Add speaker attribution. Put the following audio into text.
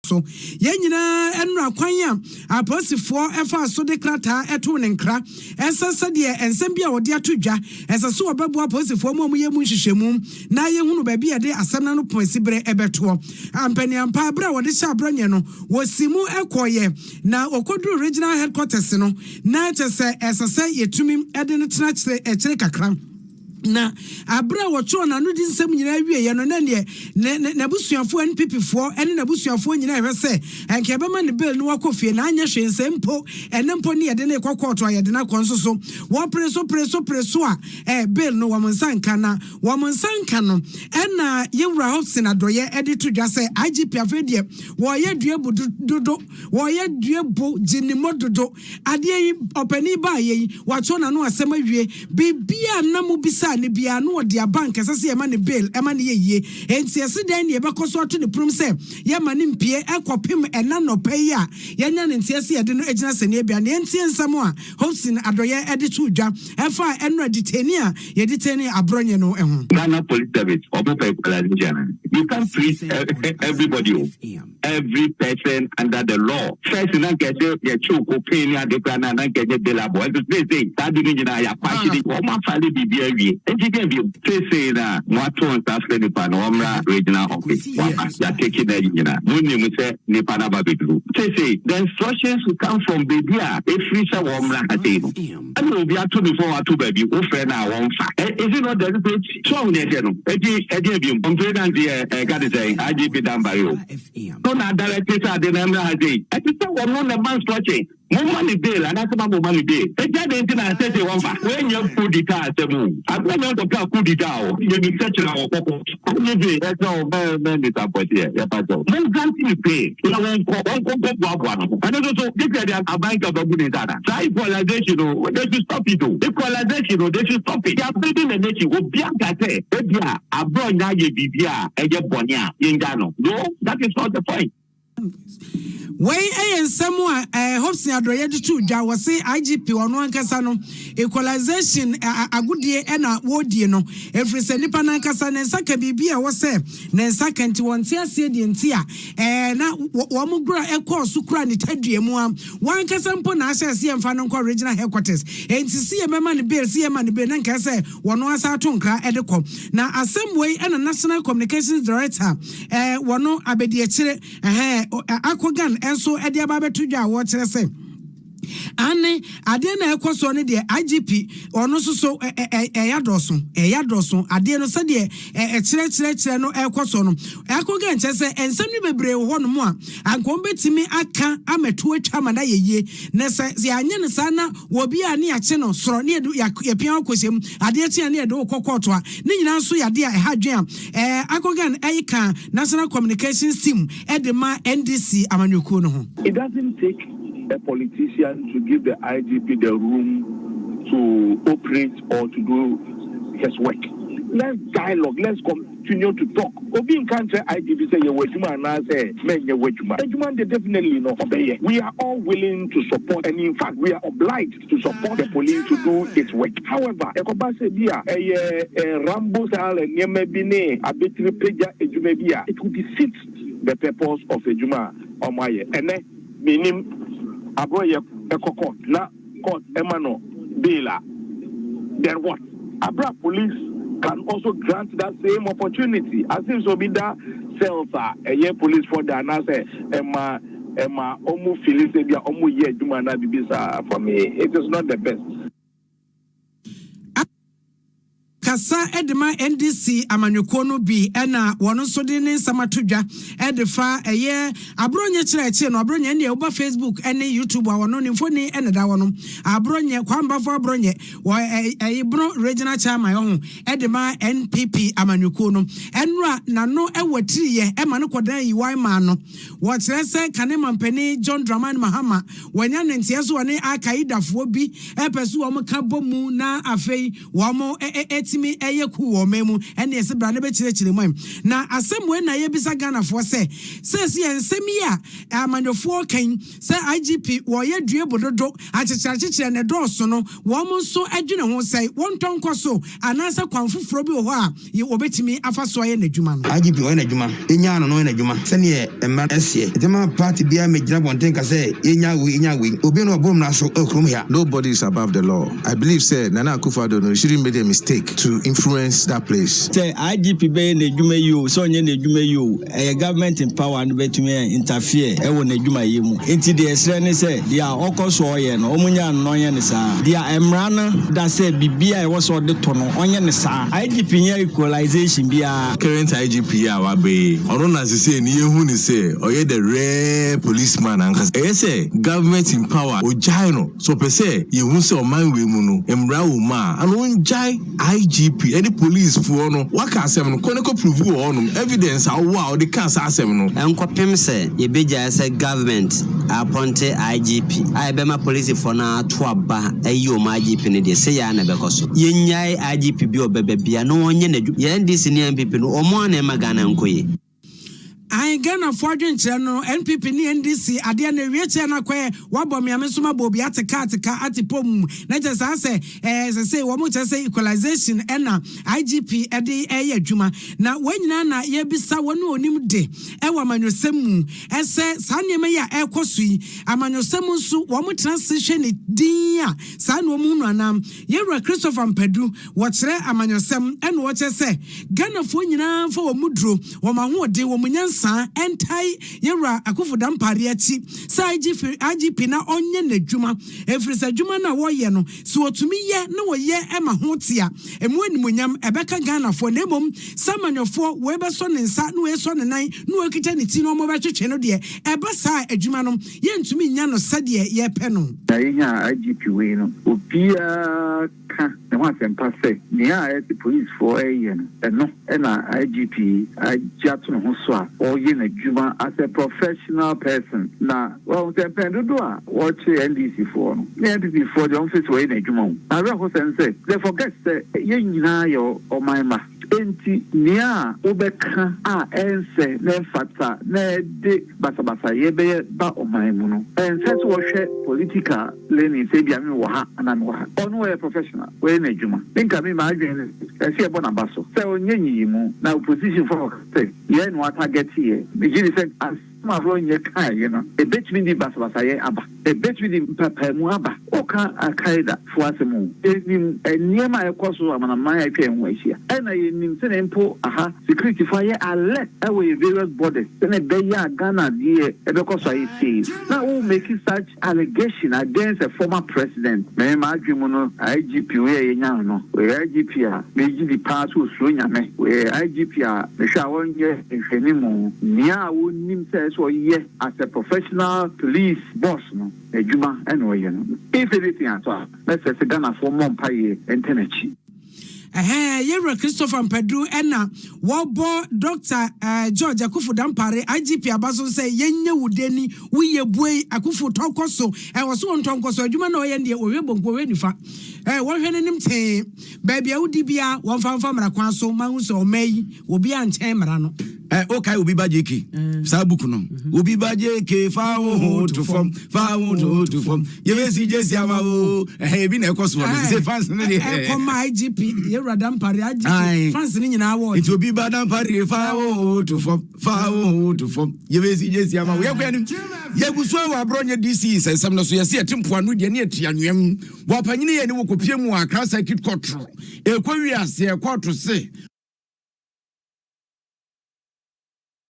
Speaker 1: so yenyina enra kwan a aposifo efa so de krata eto ne nkra esasa de ensem bia wode atodwa esaso obebo aposifo mo yemu nhyehyemu na yehunu ba bia de asem na no ponsibre ebeto ampani ampa bra wode sha Abronye no wosimu ekoye na okodu regional headquarters no na chese esase yetumi ede no tena kire kakra na abra wocho na no di nsem nyina wie ye no na ne nabusuafo NPP fo ene nabusuafo nyina hwese enke bema ne bill no wakofie na anya hwensem enempo ne yede ne kokoto ayede na konsoso wo preso a bill no womonsanka na womonsanka no ena yewura Hopson ʍdoye ede to dwa se IGP afedie wo ye duebu dodo wo ye duebu jinimo dodo ade yi opani ba ye wacho na no asem awie bibia na mu bisa ne bia no de bank asase e ma ne bill e ma ne ye enti ese dan ne e bekoso ato ne prum se ye ma ne mpie ekopem ena no pay a ye nya ne enti ese ye de no egina se ne bia ne enti ensam a Hopson ʍdoye ede to dwa efa enra deteni a ye deteni Abronye no eho
Speaker 2: Ghana police service open equalization. You can't treat everybody, every person under the law. First, you don't get your choke pain and the plan and get the bill. As they say, that didn't ya party or my family be and you can be say that what to after the Panorama regional office. You're taking that, you know. When you say Nepana Babidu, say the instructions will come from Bibia, a free woman at table. And we'll be at 24 to baby, who friend our own fact. Is it not the report? So, Eddie, I'm got to say, IGP down by you. So now, directors are the number of days. I think someone on the man's watching. More money bill, and that's about money bill. It's just the internet says one fact. When you put the car, I'm going to put the car. You be such a couple. That's all, man, it's up here. When can't pay? You won't go one. And also, this is a bank of the data. So, equalization, they should stop it. Equalization, they should stop it. They are building a nation. Abronye Bibia, ʍbronye, Yingano. No, that is not the point.
Speaker 1: Way and someone Hopson ʍdoye to dwa was say IGP on one kasa no equalization agudie ena wodie no every se nipa na kasa na nsaka bibia wo se na nsaka nti won tia se die ntia na wo mo gura ekọ so kura ni tadue mu am wan kasa mpo na ahye se emfa no regional headquarters enti si e mema ne bill si e ma ne bill na nka se wono asa to nkra edekọ na assembly ena national communications director wono abedie kire akogan enso ede ababeto dwa wo kire se ane ade na ekoso ne de IGP ono so eyadoso ade no se de kire no ekoso no akoga nche se ensam ni bebre ho no mu a ankom betimi aka ameto atwa mana yeye ne se anye ne sana wo bia ne yache no soro ne ya pia akosem ade tia ne de kokoto a ne nyina so yade a ehadwen a akoga eka national communications team edema NDC amanyuko no ho.
Speaker 3: It doesn't take a politician to give the IGP the room to operate or to do his work. Let's dialogue. Let's continue to talk. Obi in country IGP say Ejuma and I say men Ejuma. Ejuma they definitely not obey. We are all willing to support, and in fact we are obliged to support the police to do its work. However, Ekoba say bia Rambo style and Yemebine abetri peja Ejuma bia it will defeat the purpose of Ejuma Omaye. And then minim Abronye court na court emano baila. Then what? Abra police can also grant that same opportunity. As if so be that cells a year police for the answer Emma Omu Felicity Omu Ye Jumana Bibisa. For me, it is not the best.
Speaker 1: Kasa edema NDC amanyuko no bi ena wono so de ne samatodwa edefa eye Abronye kire no Abronye ne oba Facebook ene YouTube a wono ne mfoni ene da wono Abronye kwamba fo Abronye wo ʍbronye regional chairman ho edema NPP amanyuko no enra na no ewatiriye ema ne kodan yiwan ma no wo kire se kane mampani John Dramani Mahama wanya nentie so ne akaidafo bi epesu wo mo ka bomu na afei wo mo betimi eye ku wo memu ene ese bra ne be chire mu na asem we na ye bisa Ghana for say ensem yi a amanyofo kan say IGP wo ye due bododo achichire ne dɔɔso no wo mo so adwene ho say won tonko so anasa kwanfoforo bi wo ho a ye obetimi afa so ye n'adwuma no
Speaker 4: IGP wo n'adwuma enya no n'adwuma se ne emma esie etema party bia megina bonten ka say enya we obi no obom na so okrom here.
Speaker 5: Nobody is above the law. I believe said Nana Akufo-Addo shouldn't make a mistake to influence that place.
Speaker 6: Say IGP be n'adwuma yi so onye n'adwuma yi a government in power and betumi interfere e wo n'adwuma yi mu enti de esre ne say dia okoso oye no omunya no ye ne saa dia emra no da say bibia e wo so de to no onye ne saa IGP nya equalization bia
Speaker 5: current IGP ya wa be ono na say ni ehu ni say oye the rare policeman anka e say government in power ojai no so per se ye hu say o man we mu no emra wo ma and won jai IGP any police for no waka asem no ko prove wo no evidence awo the case asem no
Speaker 7: enkopem say ye beja say government appointed IGP I be ma police for na to aba ayi o ma IGP ne de say ya na be koso ye nyai IGP bi obebe bia no onye na ye ndisi ne MPP no omo na ma Ghana nkoye
Speaker 1: I Ghana for no NPP ni NDC ade na wiecie na kwae wabom ya mesoma bobi ateka atipom na je say wo mo say equalization na IGP ede adwuma na wanyina na ye bisa wonu onim de e wa manyosem mu ese sa niam ya ekosui amanyosem nso wo mo transition din a sa no mu no anam ye ra Christopher Mpadu wo kire amanyosem ene wo che say Ghana fo nyina fo wo mudro wo ma ho de wo munyansa entai yera akufo dampare achi sa IGP na onye n'adwuma efrisa adwuma na wo ye no so otumi ye na wo ye ema ho tia emu animonyam ebeka Ghana fo na emom samanyofo we be so ne nsa na we so ne nan na we kita ne ti no mo be twetwe no de eba sa adwuma no ye ntumi nya no sade ye pe no
Speaker 3: na yenya IGP we no obia ka ne wa sempa se ne a police for no eno na IGP ajato no ho so a in a Juma as a professional person. Now, well, the Pendudo, watch NDC for NDC for the office way in a Juma. I reckon say, they forget that you or my ma. Enti nia obeka a ense ne fata ne de basabasa yebe ba omaimu no ense so hwe political learning say bia me wo ha ana me wo ha ono we professional we na adwuma nka me ma adwen e se ebo na baso say onyenyi mu na opposition for say ye no target here be give say as ʍbronye kai you know e between the basabasa ye aba e between the papa mu aba oka akaida fo asemu enim eniema ekoso amana man atwa enwa hia ena yenim se ne mpo aha security for ye alert away various bodies se ne be ya Ghana die e be koso ayi say now who make such allegation against a former president me ma adwemu no IGP we ye nya no we IGP a me gi di pass so nyame we IGP a me hwa wonye nhwenimu nia wonim se so ye as a professional police boss no ejuma eno ye no if anything at all let's say Ghana for mompaye entenechi
Speaker 1: yera Christopher Mpadu ena wobo Dr. George Akufo Dampare IGP abaso say yenye wudeni wiye buei Akufo tonkoso waso ntonkoso adwuma na oye ndie owe bonko we nifa wo hwene nim te baby awudi bia wo famfa mra kwan so mahu so omayi obi anchen mra no
Speaker 4: okay obi ba jeki sa book no obi ba jeki fa wo to form ye be si jesi ama o bi na ekoso wo say fans ne de
Speaker 1: come IGP yera Dampare IGP fans ni nyina wo
Speaker 4: it obi ba Dampare fa wo to form ye be si jesi ama ye kwa nim ye guso ʍbronye DC say sam no so ye se etimpo anu de ne etianuam wo panyine ye ne wo kopie mu Accra Circuit Court e kwa wi ase e court se